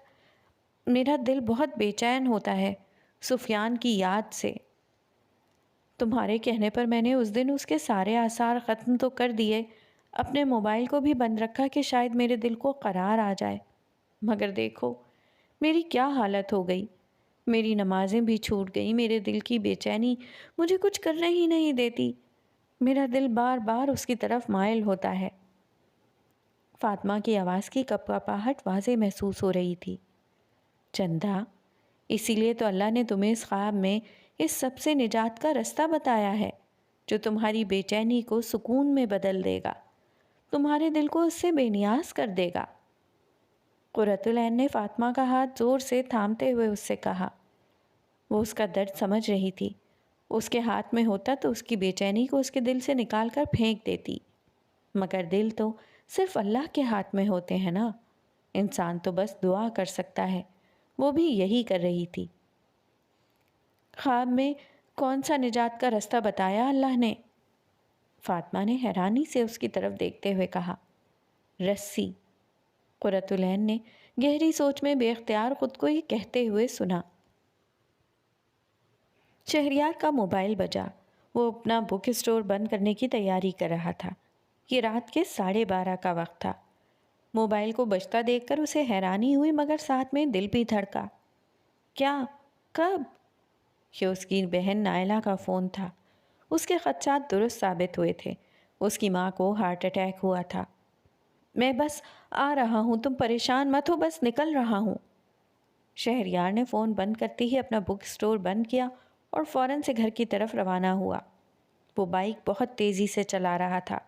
میرا دل بہت بے چین ہوتا ہے سفیان کی یاد سے۔ تمہارے کہنے پر میں نے اس دن اس کے سارے آثار ختم تو کر دیے، اپنے موبائل کو بھی بند رکھا کہ شاید میرے دل کو قرار آ جائے، مگر دیکھو میری کیا حالت ہو گئی۔ میری نمازیں بھی چھوٹ گئیں، میرے دل کی بے چینی مجھے کچھ کرنے ہی نہیں دیتی، میرا دل بار بار اس کی طرف مائل ہوتا ہے۔ فاطمہ کی آواز کی کپکپاہٹ واضح محسوس ہو رہی تھی۔ چندہ، اسی لیے تو اللہ نے تمہیں اس خواب میں اس سب سے نجات کا رستہ بتایا ہے، جو تمہاری بے چینی کو سکون میں بدل دے گا، تمہارے دل کو اس سے بے نیاز کر دے گا۔ قرۃ العین نے فاطمہ کا ہاتھ زور سے تھامتے ہوئے اس سے کہا۔ وہ اس کا درد سمجھ رہی تھی۔ اس کے ہاتھ میں ہوتا تو اس کی بے چینی کو اس کے دل سے نکال کر پھینک دیتی، مگر دل تو صرف اللہ کے ہاتھ میں ہوتے ہیں نا، انسان تو بس دعا کر سکتا ہے۔ وہ بھی یہی کر رہی تھی۔ خواب میں کون سا نجات کا رستہ بتایا اللہ نے؟ فاطمہ نے حیرانی سے اس کی طرف دیکھتے ہوئے کہا۔ رسی۔ قرۃ العین نے گہری سوچ میں بے اختیار خود کو یہ کہتے ہوئے سنا۔ شہریار کا موبائل بجا۔ وہ اپنا بک اسٹور بند کرنے کی تیاری کر رہا تھا۔ یہ رات کے 12:30 کا وقت تھا۔ موبائل کو بجتا دیکھ کر اسے حیرانی ہوئی، مگر ساتھ میں دل بھی دھڑکا۔ کیا؟ کب؟ یہ اس کی بہن نائلہ کا فون تھا۔ اس کے خدشات درست ثابت ہوئے تھے۔ اس کی ماں کو ہارٹ اٹیک ہوا تھا۔ میں بس آ رہا ہوں، تم پریشان مت ہو، بس نکل رہا ہوں۔ شہریار نے فون بند کرتے ہی اپنا بک اسٹور بند کیا اور فوراً سے گھر کی طرف روانہ ہوا۔ وہ بائک بہت تیزی سے چلا رہا تھا۔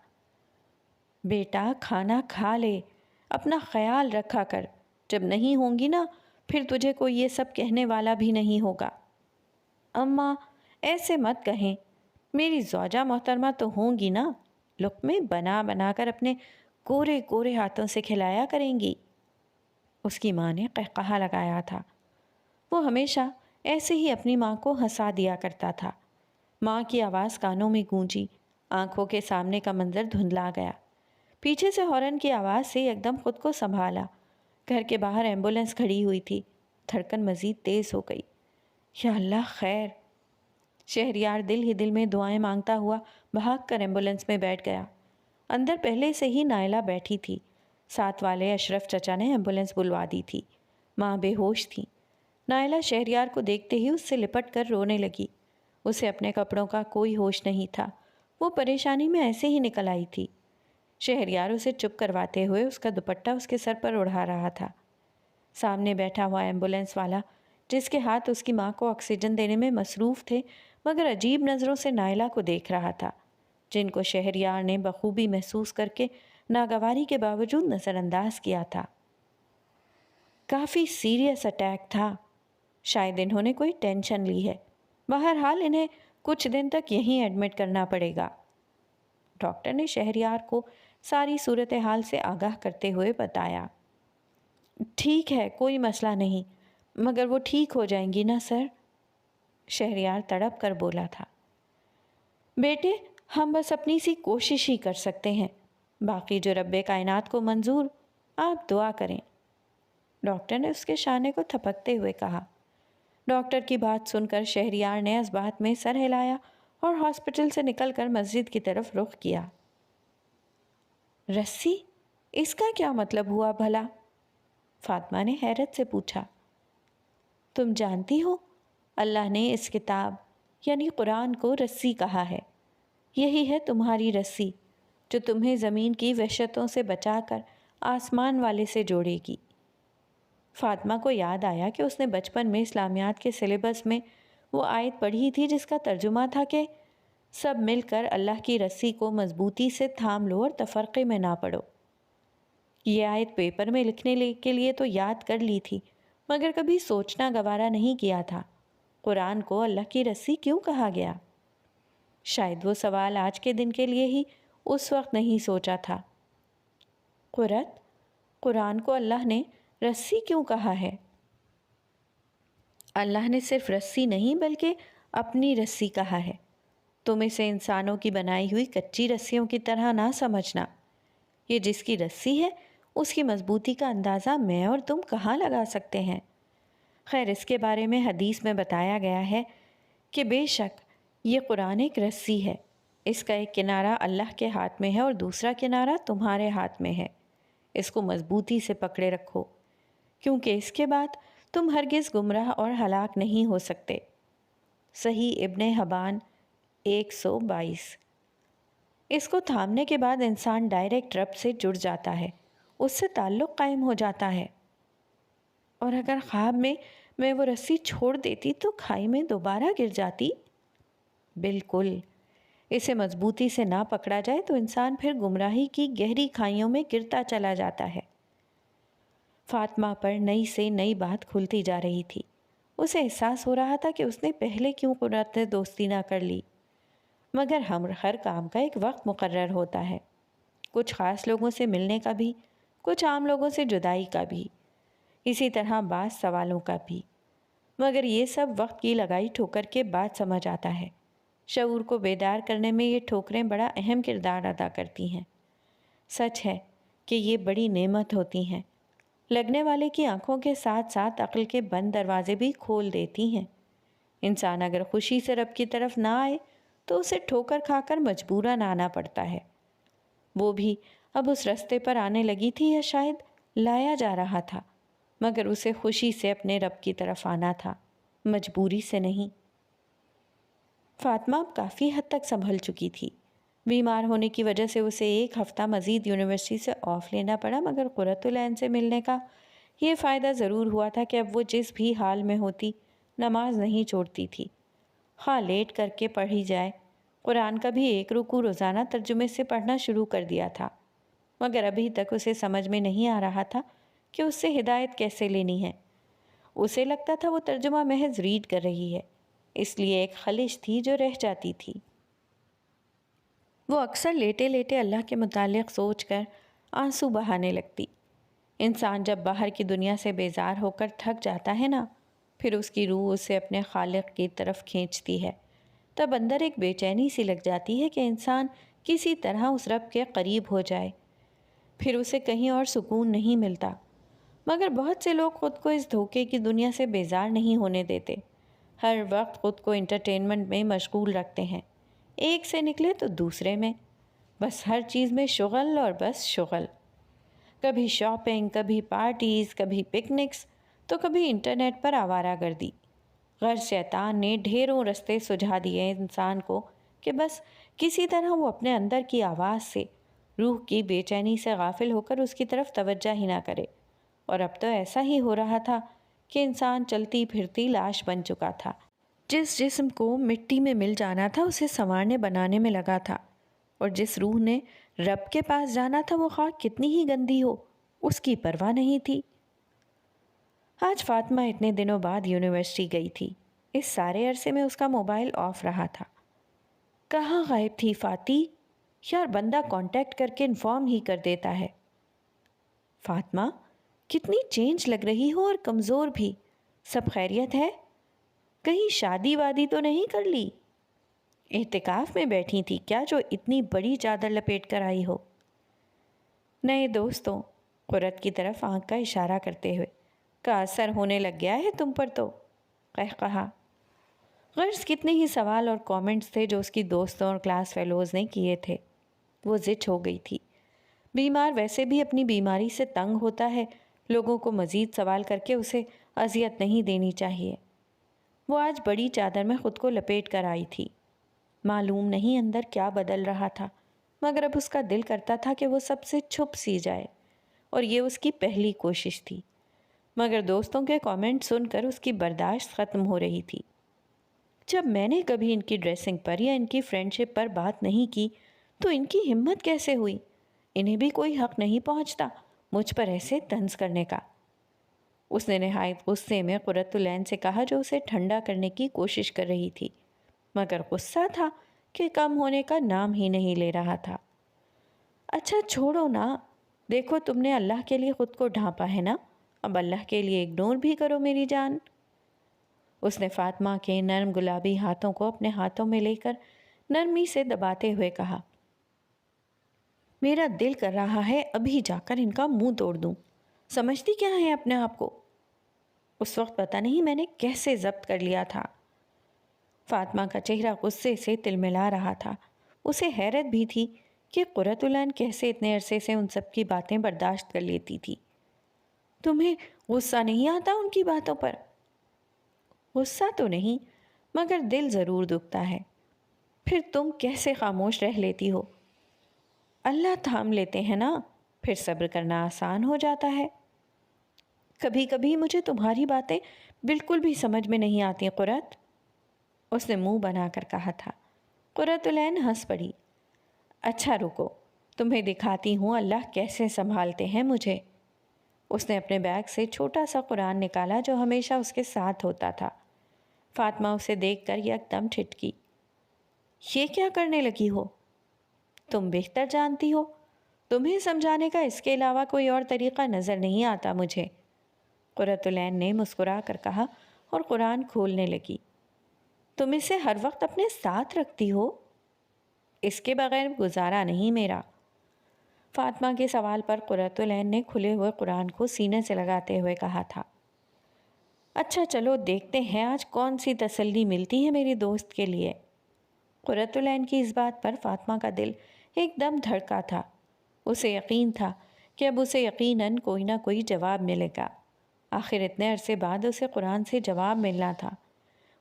بیٹا کھانا کھا لے، اپنا خیال رکھا کر، جب نہیں ہوں گی نا پھر تجھے کوئی یہ سب کہنے والا بھی نہیں ہوگا۔ اماں ایسے مت کہیں، میری زوجہ محترمہ تو ہوں گی نا، لقمے بنا بنا کر اپنے کورے کورے ہاتھوں سے کھلایا کریں گی۔ اس کی ماں نے قہقہا لگایا تھا۔ وہ ہمیشہ ایسے ہی اپنی ماں کو ہنسا دیا کرتا تھا۔ ماں کی آواز کانوں میں گونجی، آنکھوں کے سامنے کا منظر دھندلا گیا۔ پیچھے سے ہارن کی آواز سے یکدم خود کو سنبھالا۔ گھر کے باہر ایمبولینس کھڑی ہوئی تھی۔ دھڑکن مزید تیز ہو گئی۔ یا اللہ خیر! شہریار دل ہی دل میں دعائیں مانگتا ہوا بھاگ کر ایمبولینس میں بیٹھ گیا۔ اندر پہلے سے ہی نائلہ بیٹھی تھی۔ ساتھ والے اشرف چچا نے ایمبولینس بلوا دی تھی۔ ماں بے ہوش تھی۔ نائلہ شہریار کو دیکھتے ہی اس سے لپٹ کر رونے لگی۔ اسے اپنے کپڑوں کا کوئی ہوش نہیں تھا۔ وہ پریشانی میں ایسے ہی نکل آئی تھی۔ شہریار اسے چپ کرواتے ہوئے اس کا دوپٹہ اس کے سر پر اڑا رہا تھا۔ سامنے بیٹھا ہوا ایمبولینس والا، جس کے ہاتھ اس کی ماں کو آکسیجن دینے میں مصروف تھے، مگر عجیب نظروں سے نائلہ کو دیکھ رہا تھا، جن کو شہریار نے بخوبی محسوس کر کے ناگواری کے باوجود نظر انداز کیا تھا۔ کافی سیریس اٹیک تھا، شاید انہوں نے کوئی ٹینشن لی ہے، بہرحال انہیں کچھ دن تک یہیں ایڈمٹ کرنا پڑے گا۔ ڈاکٹر نے شہریار کو ساری صورتحال سے آگاہ کرتے ہوئے بتایا۔ ٹھیک ہے، کوئی مسئلہ نہیں، مگر وہ ٹھیک ہو جائیں گی نا سر؟ شہریار تڑپ کر بولا تھا۔ بیٹے، ہم بس اپنی سی کوشش ہی کر سکتے ہیں، باقی جو رب کائنات کو منظور، آپ دعا کریں۔ ڈاکٹر نے اس کے شانے کو تھپکتے ہوئے کہا۔ ڈاکٹر کی بات سن کر شہریار نے اس بات میں سر ہلایا اور ہاسپٹل سے نکل کر مسجد کی طرف رخ کیا۔ رسی؟ اس کا کیا مطلب ہوا بھلا؟ فاطمہ نے حیرت سے پوچھا۔ تم جانتی ہو، اللہ نے اس کتاب یعنی قرآن کو رسی کہا ہے۔ یہی ہے تمہاری رسی جو تمہیں زمین کی وحشتوں سے بچا کر آسمان والے سے جوڑے گی۔ فاطمہ کو یاد آیا کہ اس نے بچپن میں اسلامیات کے سلیبس میں وہ آیت پڑھی تھی جس کا ترجمہ تھا کہ سب مل کر اللہ کی رسی کو مضبوطی سے تھام لو اور تفرقے میں نہ پڑو۔ یہ آیت پیپر میں لکھنے کے لیے تو یاد کر لی تھی، مگر کبھی سوچنا گوارا نہیں کیا تھا، قرآن کو اللہ کی رسی کیوں کہا گیا؟ شاید وہ سوال آج کے دن کے لیے ہی اس وقت نہیں سوچا تھا۔ قرت، قرآن کو اللہ نے رسی کیوں کہا ہے؟ اللہ نے صرف رسی نہیں بلکہ اپنی رسی کہا ہے۔ تم اسے انسانوں کی بنائی ہوئی کچی رسیوں کی طرح نہ سمجھنا۔ یہ جس کی رسی ہے اس کی مضبوطی کا اندازہ میں اور تم کہاں لگا سکتے ہیں؟ خیر، اس کے بارے میں حدیث میں بتایا گیا ہے کہ بے شک یہ قرآن ایک رسی ہے، اس کا ایک کنارہ اللہ کے ہاتھ میں ہے اور دوسرا کنارہ تمہارے ہاتھ میں ہے۔ اس کو مضبوطی سے پکڑے رکھو، کیونکہ اس کے بعد تم ہرگز گمراہ اور ہلاک نہیں ہو سکتے۔ صحیح ابن حبان 122۔ اس کو تھامنے کے بعد انسان ڈائریکٹ رب سے جڑ جاتا ہے، اس سے تعلق قائم ہو جاتا ہے۔ اور اگر خواب میں وہ رسی چھوڑ دیتی تو کھائی میں دوبارہ گر جاتی؟ بالکل، اسے مضبوطی سے نہ پکڑا جائے تو انسان پھر گمراہی کی گہری کھائیوں میں گرتا چلا جاتا ہے۔ فاطمہ پر نئی سے نئی بات کھلتی جا رہی تھی۔ اسے احساس ہو رہا تھا کہ اس نے پہلے کیوں قرت سے دوستی نہ کر لی، مگر ہر کام کا ایک وقت مقرر ہوتا ہے، کچھ خاص لوگوں سے ملنے کا بھی، کچھ عام لوگوں سے جدائی کا بھی، اسی طرح بعض سوالوں کا بھی، مگر یہ سب وقت کی لگائی ٹھوکر کے بعد سمجھ آتا ہے۔ شعور کو بیدار کرنے میں یہ ٹھوکریں بڑا اہم کردار ادا کرتی ہیں۔ سچ ہے کہ یہ بڑی نعمت ہوتی ہیں، لگنے والے کی آنکھوں کے ساتھ ساتھ عقل کے بند دروازے بھی کھول دیتی ہیں۔ انسان اگر خوشی سے رب کی طرف نہ آئے تو اسے ٹھوکر کھا کر مجبوراً آنا پڑتا ہے۔ وہ بھی اب اس رستے پر آنے لگی تھی یا شاید لایا جا رہا تھا، مگر اسے خوشی سے اپنے رب کی طرف آنا تھا، مجبوری سے نہیں۔ فاطمہ اب کافی حد تک سنبھل چکی تھی۔ بیمار ہونے کی وجہ سے اسے 1 ہفتہ مزید یونیورسٹی سے آف لینا پڑا، مگر قرۃ العین سے ملنے کا یہ فائدہ ضرور ہوا تھا کہ اب وہ جس بھی حال میں ہوتی نماز نہیں چھوڑتی تھی، خواہ لیٹ کر کے پڑھی جائے۔ قرآن کا بھی 1 رکوع روزانہ ترجمے سے پڑھنا شروع کر دیا تھا، مگر ابھی تک اسے سمجھ میں نہیں آ رہا تھا کہ اس سے ہدایت کیسے لینی ہے۔ اسے لگتا تھا وہ ترجمہ محض ریڈ کر رہی ہے، اس لیے ایک خلش تھی جو رہ جاتی تھی۔ وہ اکثر لیٹے لیٹے اللہ کے متعلق سوچ کر آنسو بہانے لگتی۔ انسان جب باہر کی دنیا سے بیزار ہو کر تھک جاتا ہے نا، پھر اس کی روح اسے اپنے خالق کی طرف کھینچتی ہے، تب اندر ایک بے چینی سی لگ جاتی ہے کہ انسان کسی طرح اس رب کے قریب ہو جائے، پھر اسے کہیں اور سکون نہیں ملتا۔ مگر بہت سے لوگ خود کو اس دھوکے کی دنیا سے بیزار نہیں ہونے دیتے، ہر وقت خود کو انٹرٹینمنٹ میں مشغول رکھتے ہیں، ایک سے نکلے تو دوسرے میں، بس ہر چیز میں شغل اور بس شغل، کبھی شاپنگ، کبھی پارٹیز، کبھی پکنکس، تو کبھی انٹرنیٹ پر آوارہ گردی۔ غرض شیطان نے ڈھیروں رستے سجھا دیے انسان کو کہ بس کسی طرح وہ اپنے اندر کی آواز سے، روح کی بے چینی سے غافل ہو کر اس کی طرف توجہ ہی نہ کرے، اور اب تو ایسا ہی ہو رہا تھا کہ انسان چلتی پھرتی لاش بن چکا تھا۔ جس جسم کو مٹی میں مل جانا تھا اسے سنوارنے بنانے میں لگا تھا، اور جس روح نے رب کے پاس جانا تھا وہ خواہ کتنی ہی گندی ہو، اس کی پرواہ نہیں تھی۔ آج فاطمہ اتنے دنوں بعد یونیورسٹی گئی تھی۔ اس سارے عرصے میں اس کا موبائل آف رہا تھا۔ کہاں غائب تھی فاطی؟ یار بندہ کانٹیکٹ کر کے انفارم ہی کر دیتا ہے۔ فاطمہ کتنی چینج لگ رہی ہو اور کمزور بھی، سب خیریت ہے؟ کہیں شادی وادی تو نہیں کر لی؟ اعتکاف میں بیٹھی تھی کیا جو اتنی بڑی چادر لپیٹ کر آئی ہو؟ نئے دوستوں، قرت کی طرف آنکھ کا اشارہ کرتے ہوئے، کا اثر ہونے لگ گیا ہے تم پر تو، کہا۔ غرض کتنے ہی سوال اور کامنٹس تھے جو اس کی دوستوں اور کلاس فیلوز نے کیے تھے۔ وہ زچ ہو گئی تھی۔ بیمار ویسے بھی اپنی بیماری سے تنگ ہوتا ہے، لوگوں کو مزید سوال کر کے اسے اذیت نہیں دینی چاہیے۔ وہ آج بڑی چادر میں خود کو لپیٹ کر آئی تھی۔ معلوم نہیں اندر کیا بدل رہا تھا، مگر اب اس کا دل کرتا تھا کہ وہ سب سے چھپ سی جائے، اور یہ اس کی پہلی کوشش تھی۔ مگر دوستوں کے کامنٹ سن کر اس کی برداشت ختم ہو رہی تھی۔ جب میں نے کبھی ان کی ڈریسنگ پر یا ان کی فرینڈشپ پر بات نہیں کی تو ان کی ہمت کیسے ہوئی؟ انہیں بھی کوئی حق نہیں پہنچتا مجھ پر ایسے طنز کرنے کا۔ اس نے نہایت غصے میں قرۃ العین سے کہا جو اسے ٹھنڈا کرنے کی کوشش کر رہی تھی، مگر غصہ تھا کہ کم ہونے کا نام ہی نہیں لے رہا تھا۔ اچھا چھوڑو نا، دیکھو تم نے اللہ کے لیے خود کو ڈھانپا ہے نا، اب اللہ کے لیے اگنور بھی کرو میری جان۔ اس نے فاطمہ کے نرم گلابی ہاتھوں کو اپنے ہاتھوں میں لے کر نرمی سے دباتے ہوئے کہا، میرا دل کر رہا ہے ابھی جا کر ان کا منہ توڑ دوں، سمجھتی کیا ہے اپنے آپ کو؟ اس وقت پتہ نہیں میں نے کیسے ضبط کر لیا تھا۔ فاطمہ کا چہرہ غصے سے تلملا رہا تھا۔ اسے حیرت بھی تھی کہ قرۃ العین کیسے اتنے عرصے سے ان سب کی باتیں برداشت کر لیتی تھی۔ تمہیں غصہ نہیں آتا ان کی باتوں پر؟ غصہ تو نہیں، مگر دل ضرور دکھتا ہے۔ پھر تم کیسے خاموش رہ لیتی ہو؟ اللہ تھام لیتے ہیں نا، پھر صبر کرنا آسان ہو جاتا ہے۔ کبھی کبھی مجھے تمہاری باتیں بالکل بھی سمجھ میں نہیں آتی قرۃ، اس نے منہ بنا کر کہا تھا۔ قرۃ العین ہنس پڑی۔ اچھا رکو، تمہیں دکھاتی ہوں اللہ کیسے سنبھالتے ہیں مجھے۔ اس نے اپنے بیگ سے چھوٹا سا قرآن نکالا جو ہمیشہ اس کے ساتھ ہوتا تھا۔ فاطمہ اسے دیکھ کر یک دم ٹھٹکی۔ یہ کیا کرنے لگی ہو؟ تم بہتر جانتی ہو، تمہیں سمجھانے کا اس کے علاوہ کوئی اور طریقہ نظر نہیں آتا مجھے، قرۃ العین نے مسکرا کر کہا اور قرآن کھولنے لگی۔ تم اسے ہر وقت اپنے ساتھ رکھتی ہو؟ اس کے بغیر گزارا نہیں میرا۔ فاطمہ کے سوال پر قرۃ العین نے کھلے ہوئے قرآن کو سینے سے لگاتے ہوئے کہا تھا، اچھا چلو دیکھتے ہیں آج کون سی تسلی ملتی ہے میری دوست کے لیے۔ قرۃ العین کی اس بات پر فاطمہ کا دل ایک دم دھڑکا تھا۔ اسے یقین تھا کہ اب اسے یقیناً کوئی نہ کوئی جواب ملے گا۔ آخر اتنے عرصے بعد اسے قرآن سے جواب ملنا تھا۔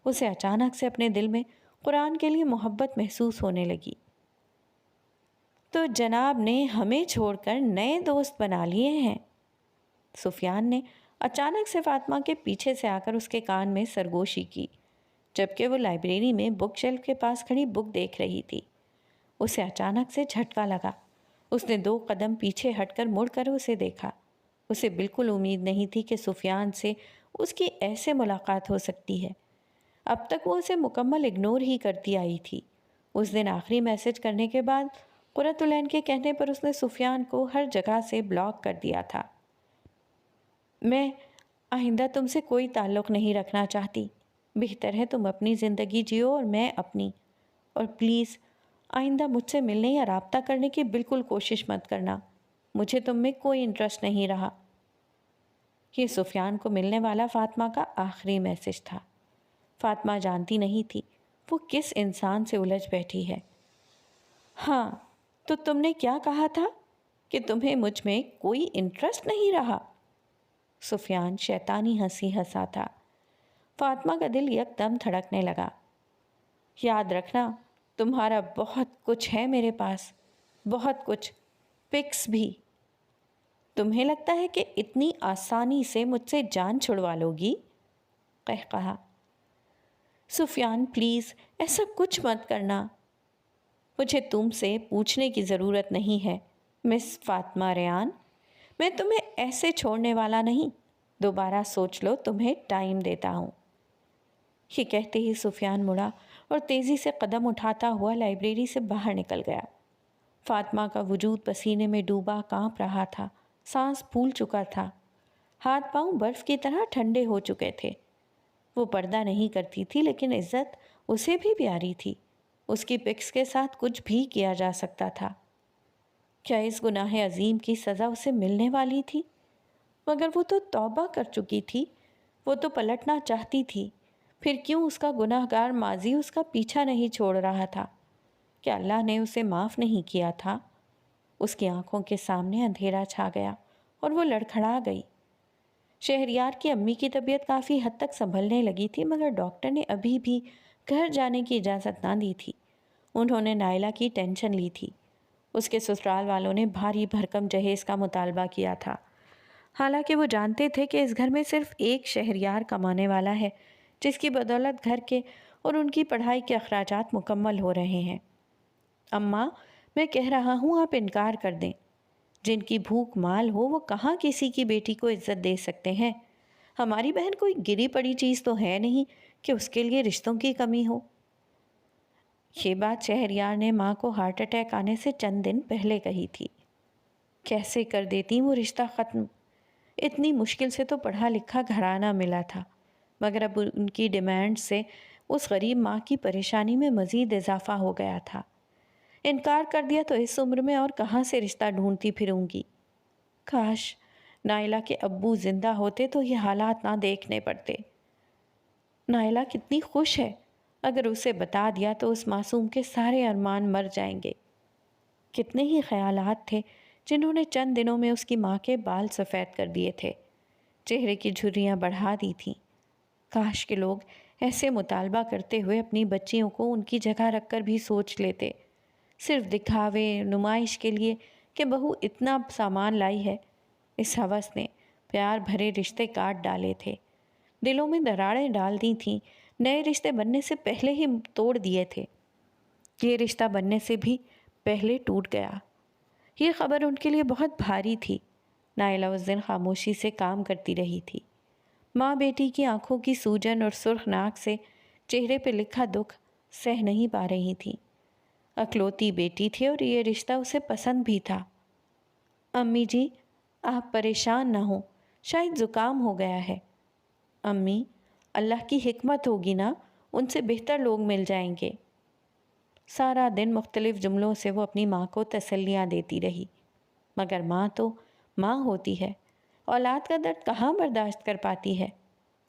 اسے اچانک سے اپنے دل میں قرآن کے لیے محبت محسوس ہونے لگی۔ تو جناب نے ہمیں چھوڑ کر نئے دوست بنا لیے ہیں؟ سفیان نے اچانک سے فاطمہ کے پیچھے سے آ کر اس کے کان میں سرگوشی کی، جبکہ وہ لائبریری میں بک شیلف کے پاس کھڑی بک دیکھ رہی تھی۔ اسے اچانک سے جھٹکا لگا۔ اس نے 2 قدم پیچھے ہٹ کر مڑ کر اسے دیکھا۔ اسے بالکل امید نہیں تھی کہ سفیان سے اس کی ایسے ملاقات ہو سکتی ہے۔ اب تک وہ اسے مکمل اگنور ہی کرتی آئی تھی۔ اس دن آخری میسج کرنے کے بعد قرۃ العین کے کہنے پر اس نے سفیان کو ہر جگہ سے بلاک کر دیا تھا۔ میں آئندہ تم سے کوئی تعلق نہیں رکھنا چاہتی، بہتر ہے تم اپنی زندگی جیو اور میں اپنی، اور پلیز آئندہ مجھ سے ملنے یا رابطہ کرنے کی بالکل کوشش مت کرنا، مجھے تم میں کوئی انٹرسٹ نہیں رہا۔ یہ سفیان کو ملنے والا فاطمہ کا آخری میسج تھا۔ فاطمہ جانتی نہیں تھی وہ کس انسان سے الجھ بیٹھی ہے۔ ہاں تو تم نے کیا کہا تھا کہ تمہیں مجھ میں کوئی انٹرسٹ نہیں رہا؟ سفیان شیطانی ہنسی ہنسا تھا۔ فاطمہ کا دل یک دم دھڑکنے لگا۔ یاد رکھنا تمہارا بہت کچھ ہے میرے پاس، بہت کچھ، پکس بھی۔ تمہیں لگتا ہے کہ اتنی آسانی سے مجھ سے جان چھڑوا لو گی؟ کہا۔ سفیان پلیز ایسا کچھ مت کرنا۔ مجھے تم سے پوچھنے کی ضرورت نہیں ہے مس فاطمہ ریان، میں تمہیں ایسے چھوڑنے والا نہیں، دوبارہ سوچ لو، تمہیں ٹائم دیتا ہوں۔ یہ کہتے ہی سفیان مڑا اور تیزی سے قدم اٹھاتا ہوا لائبریری سے باہر نکل گیا۔ فاطمہ کا وجود پسینے میں ڈوبا کانپ رہا تھا، سانس پھول چکا تھا، ہاتھ پاؤں برف کی طرح ٹھنڈے ہو چکے تھے۔ وہ پردہ نہیں کرتی تھی لیکن عزت اسے بھی پیاری تھی۔ اس کی پکس کے ساتھ کچھ بھی کیا جا سکتا تھا۔ کیا اس گناہ عظیم کی سزا اسے ملنے والی تھی؟ مگر وہ تو توبہ کر چکی تھی، وہ تو پلٹنا چاہتی تھی، پھر کیوں اس کا گناہ گار ماضی اس کا پیچھا نہیں چھوڑ رہا تھا؟ کیا اللہ نے اسے معاف نہیں کیا تھا؟ اس کی آنکھوں کے سامنے اندھیرا چھا گیا اور وہ لڑکھڑا گئی۔ شہریار کی امی کی طبیعت کافی حد تک سنبھلنے لگی تھی، مگر ڈاکٹر نے ابھی بھی گھر جانے کی اجازت نہ دی تھی۔ انہوں نے نائلہ کی ٹینشن لی تھی۔ اس کے سسرال والوں نے بھاری بھرکم جہیز کا مطالبہ کیا تھا، حالانکہ وہ جانتے تھے کہ اس گھر میں صرف ایک شہریار کمانے والا ہے، جس کی بدولت گھر کے اور ان کی پڑھائی کے اخراجات مکمل ہو رہے ہیں۔ اماں، میں کہہ رہا ہوں آپ انکار کر دیں۔ جن کی بھوک مال ہو وہ کہاں کسی کی بیٹی کو عزت دے سکتے ہیں؟ ہماری بہن کوئی گری پڑی چیز تو ہے نہیں کہ اس کے لیے رشتوں کی کمی ہو۔ یہ بات شہریار نے ماں کو ہارٹ اٹیک آنے سے چند دن پہلے کہی تھی۔ کیسے کر دیتی وہ رشتہ ختم؟ اتنی مشکل سے تو پڑھا لکھا گھرانہ ملا تھا، مگر اب ان کی ڈیمانڈ سے اس غریب ماں کی پریشانی میں مزید اضافہ ہو گیا تھا۔ انکار کر دیا تو اس عمر میں اور کہاں سے رشتہ ڈھونڈتی پھروں گی؟ کاش نائلہ کے ابو زندہ ہوتے تو یہ حالات نہ دیکھنے پڑتے۔ نائلہ کتنی خوش ہے، اگر اسے بتا دیا تو اس معصوم کے سارے ارمان مر جائیں گے۔ کتنے ہی خیالات تھے جنہوں نے چند دنوں میں اس کی ماں کے بال سفید کر دیے تھے، چہرے کی جھریاں بڑھا دی تھیں۔ کاش کہ لوگ ایسے مطالبہ کرتے ہوئے اپنی بچیوں کو ان کی جگہ رکھ کر بھی سوچ لیتے، صرف دکھاوے نمائش کے لیے کہ بہو اتنا سامان لائی ہے۔ اس ہوس نے پیار بھرے رشتے کاٹ ڈالے تھے، دلوں میں دراڑیں ڈال دی تھیں، نئے رشتے بننے سے پہلے ہی توڑ دیے تھے۔ یہ رشتہ بننے سے بھی پہلے ٹوٹ گیا۔ یہ خبر ان کے لیے بہت بھاری تھی۔ نائلہ اس دن خاموشی سے کام کرتی رہی تھی۔ ماں بیٹی کی آنکھوں کی سوجن اور سرخ ناک سے چہرے پہ لکھا دکھ سہ نہیں پا رہی تھی۔ اکلوتی بیٹی تھی اور یہ رشتہ اسے پسند بھی تھا۔ امی جی، آپ پریشان نہ ہوں، شاید زکام ہو گیا ہے۔ امی، اللہ کی حکمت ہوگی نا، ان سے بہتر لوگ مل جائیں گے۔ سارا دن مختلف جملوں سے وہ اپنی ماں کو تسلیاں دیتی رہی، مگر ماں تو ماں ہوتی ہے، اولاد کا درد کہاں برداشت کر پاتی ہے۔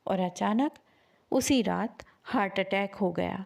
اور اچانک اسی رات ہارٹ اٹیک ہو گیا۔